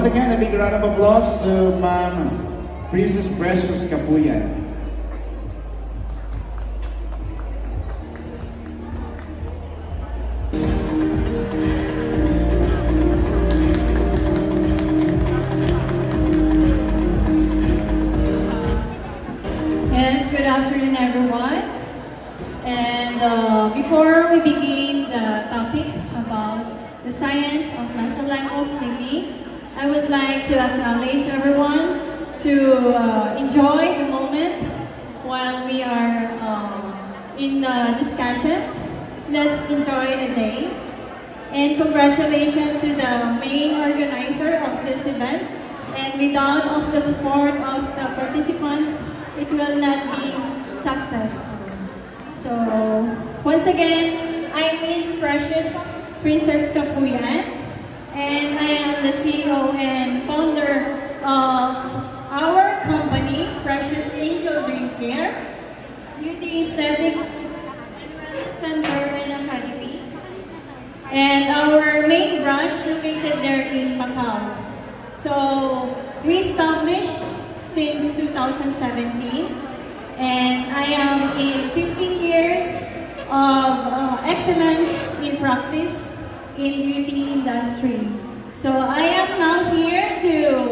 Once again, a big round of applause to Ma'am Princess Precious Capuyan. Yes, good afternoon everyone. And before we begin the topic about the science of mesolymphocytic, I would like to acknowledge everyone to enjoy the moment while we are in the discussions. Let's enjoy the day. And congratulations to the main organizer of this event. And without of the support of the participants, it will not be successful. So, once again, I'm Miss Precious Princess Capuyan, and I am the CEO and founder of our company, Precious Angel Dream Care, Beauty Aesthetics and Wellness Center and Academy, and our main branch located there in Macau. So, we established since 2017, and I am in 15 years of excellence in practice in beauty industry. So I am now here to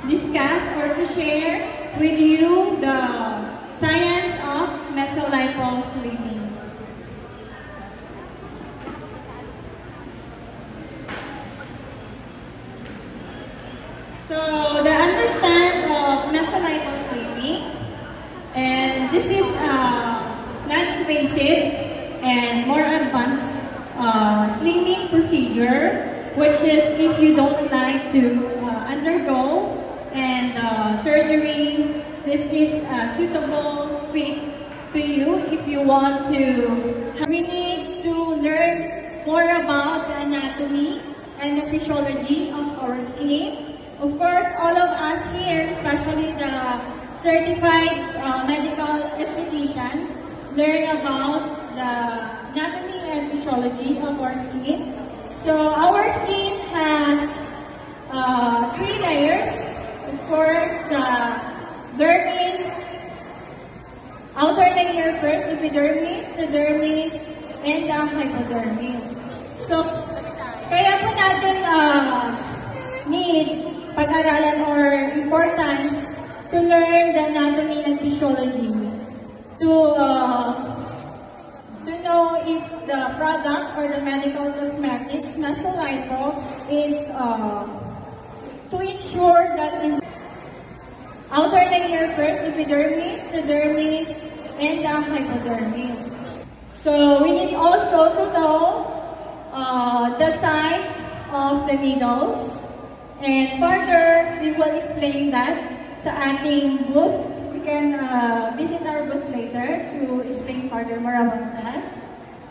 discuss or to share with you the science of mesolymphocytic. So the understand of mesolymphocytic, and this is a non-invasive and more advanced slimming procedure, which is if you don't like to undergo and surgery, this is suitable fit to you if you want to. We need to learn more about the anatomy and the physiology of our skin. Of course, all of us here, especially the certified medical esthetician, learn about the anatomy and physiology of our skin. So our skin has 3 layers. Of course, the dermis, outer layer first, epidermis, the dermis, and the hypodermis. So, kaya po natin need pag-aralan or importance to learn the anatomy and physiology to know if the product or the medical cosmetics mesolipo is to ensure that in outer layer first, epidermis, the dermis, and the hypodermis. So we need also to know the size of the needles. And further, we will explain that sa ating booth. You can visit our booth later to explain further more about that.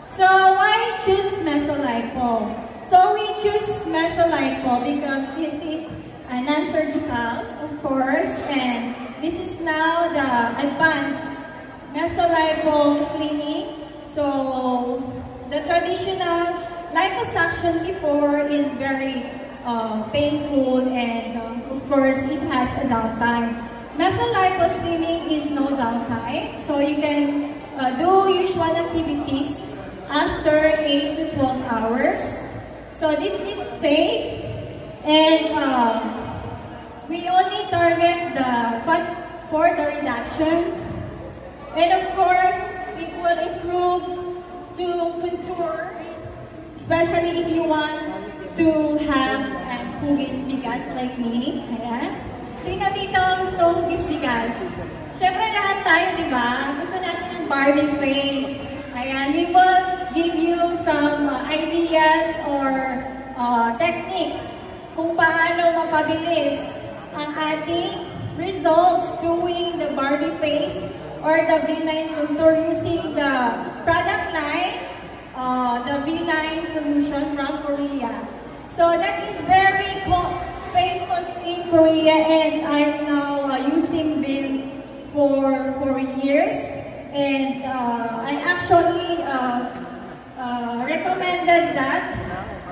So why choose mesolipo? So we choose mesolipo because this is a non-surgical, of course, and this is now the advanced mesolipo slimming. So the traditional liposuction before is very painful, and of course it has a downtime. Mesolipo slimming is no downtime, so you can do usual activities after 8 to 12 hours. So this is safe, and we only target the fat for the reduction, and of course it will improve to contour, especially if you want to have an hugis-bigas like me. Ayan. Sino dito gusto hugis-bigas? Siyempre lahat tayo, di ba? Gusto natin ng Barbie face. Ayan. We will give you some ideas or techniques kung paano mapabilis ang ating results doing the Barbie face or the V9 contour using the product line, the V9 solution from Korea. So that is very famous in Korea, and I'm now using them for 4 years. And I actually recommended that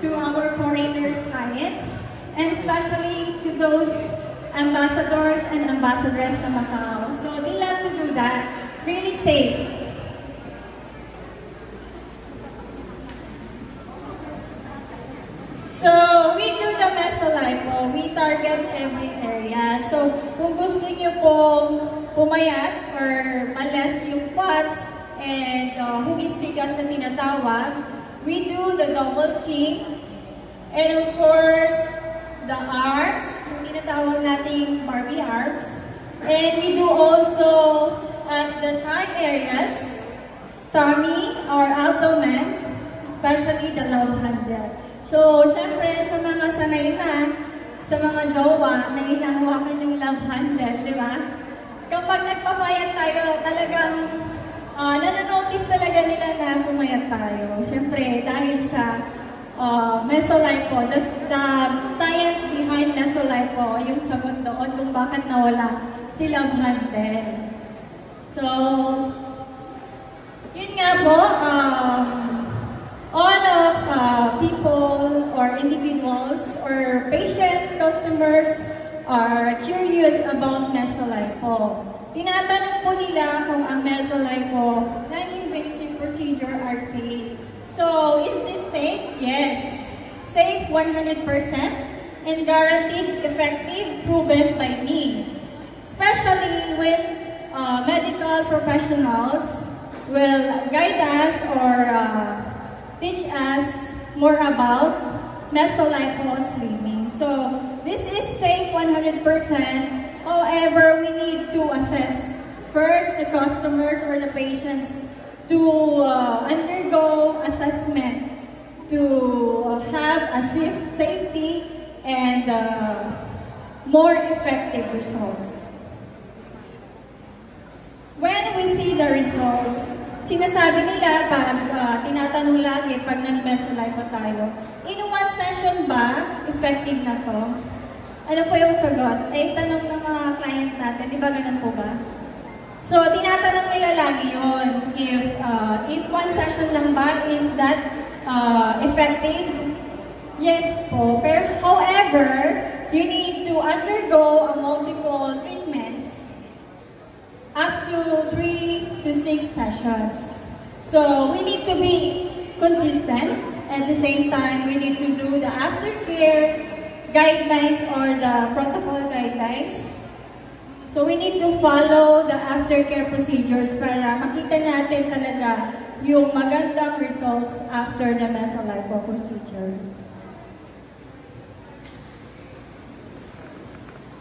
to our foreigners clients. and especially to those ambassadors and ambassadresses sa Macau. So they love to do that. Really safe. So we do the mesolipo. We target every area. So kung gusto niyo pong pumayat or malas yung fats and hugis bigas na tinatawag, we do the double chin. And of course, the arms, yung tinatawag nating Barbie arms. And we do also at the thigh areas, tummy or abdomen, especially the love handle. So, syempre, sa mga sanay na, sa mga jowa na hinahawakan yung love handle, di ba? Kapag nagpapayat tayo, talagang nanonotice talaga nila na pumayat tayo. Syempre, dahil sa mesolipo, the science behind mesolipo, yung sagot doon kung bakit nawala si love handle. So, yun nga po, all of people or individuals or patients, customers are curious about mesolipo. Tinatanong po nila kung ang mesolipo non-invasive procedure are safe. So, is this safe? Yes. Safe 100% and guaranteed effective, proven by me. Especially when medical professionals will guide us or teach us more about mesolipo slimming. So, this is safe 100%. However, we need to assess first the customers or the patients to undergo assessment to have a safety and more effective results. When we see the results, sinasabi nila pag tinatanong lagi pag nag-mesolipo tayo, in one session ba effective na to? Ano po yung sagot? Eh, tanong ng mga client natin, di ba ganun po ba? So, tinatanong nila lagi yun, if one session lang ba, is that effective? Yes po. Pero, however, you need to undergo multiple treatments up to 3 to 6 sessions. So, we need to be consistent. At the same time, we need to do the aftercare guidelines or the protocol guidelines. So we need to follow the aftercare procedures para makita natin talaga yung magandang results after the mesolipo procedure.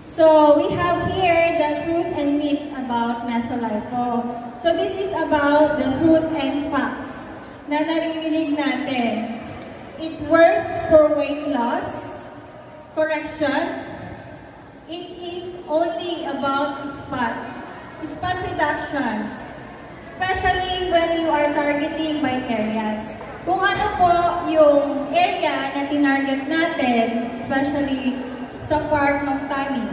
So we have here the fruit and meats about mesolipo. So this is about the fruit and fats na naririnig natin. It works for weight loss, correction. It is only about spot reductions, especially when you are targeting by areas. Kung ano po yung area na tinarget natin, especially sa part ng tummy.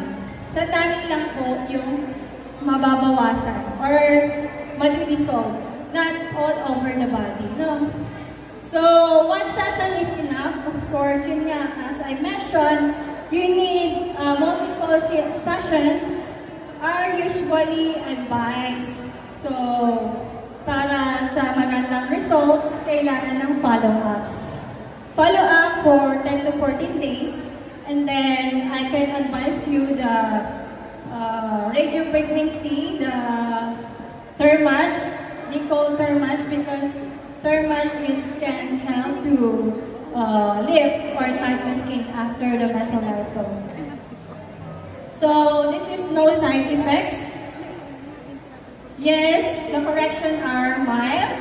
Sa tummy lang po yung mababawasan or madidissolve, not all over the body, no? So, one session is enough. Of course, yun nga, as I mentioned, you need multiple sessions are usually advised. So, para sa magandang results, kailangan ng follow-ups. Follow-up for 10 to 14 days. And then, I can advise you the radio frequency, the Thermage. They call Thermage because Thermage can help to lift or tighten the skin after the mesolipo. So this is no side effects. Yes, the correction are mild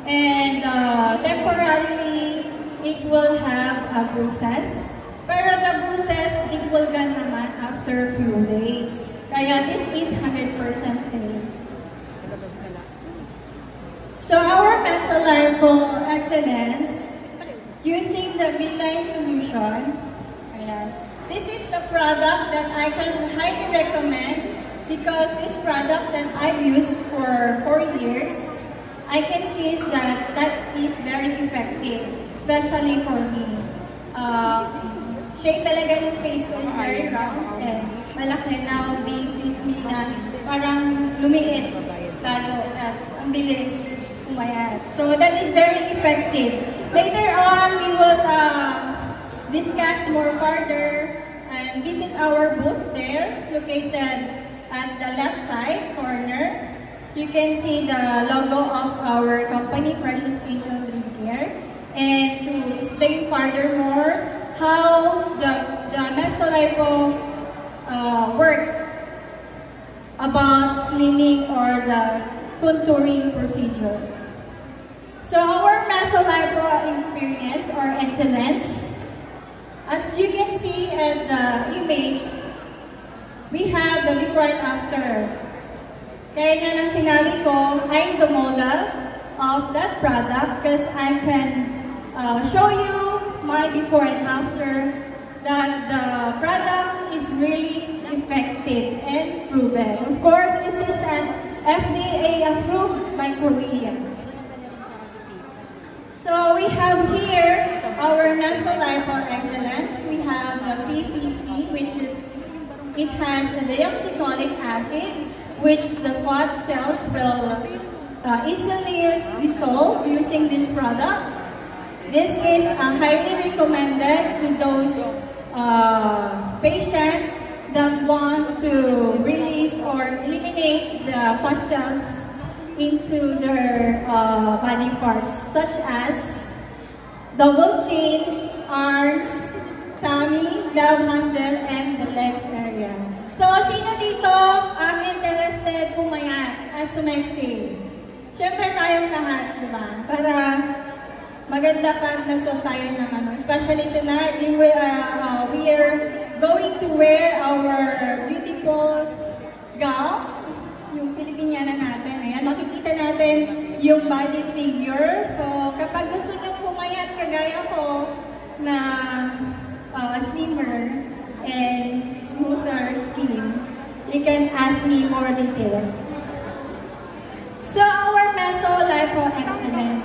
and temporarily it will have a bruises. Pero the bruises, it will gone naman after a few days. Kaya this is 100% safe. So our mesolipo excellence using the V-Line solution. Ayan. This is the product that I can highly recommend because this product that I've used for 4 years, I can see is that is very effective, especially for me. shape talaga ng face ko is very round and malaki. Nowadays is na parang lumiit lalo at ang bilis umayat. So that is very effective. Later on, we will discuss more further and visit our booth there, located at the left side corner. You can see the logo of our company, Precious Angel Dream Care. And to explain furthermore how the Mesolipo works about slimming or the contouring procedure. So our Mesolipo experience or excellence, as you can see at the image, we have the before and after. Kaya nga nang sinabi ko, I'm the model of that product because I can show you my before and after that the product is really effective and proven. Of course, this is an FDA approved by Korea. So we have here our Mesolipo Excellence. We have the PPC, which is, it has a deoxycholic acid, which the fat cells will easily dissolve using this product. This is highly recommended to those patients that want to release or eliminate the fat cells into their body parts, such as double chin, arms, tummy, love handle, and the legs area. So, sino dito ang interested pumayat at sumeksi? Siyempre tayong lahat, di ba? Para maganda pag nagsuot tayo ng ano. Especially tonight, we are going to wear our beautiful gown, yung Filipiniana natin. Ayan, makikita natin yung body figure. So, kapag gusto nyo pumayat kagaya ko na slimmer and smoother skin, you can ask me more details. So, our Mesolipo Excellence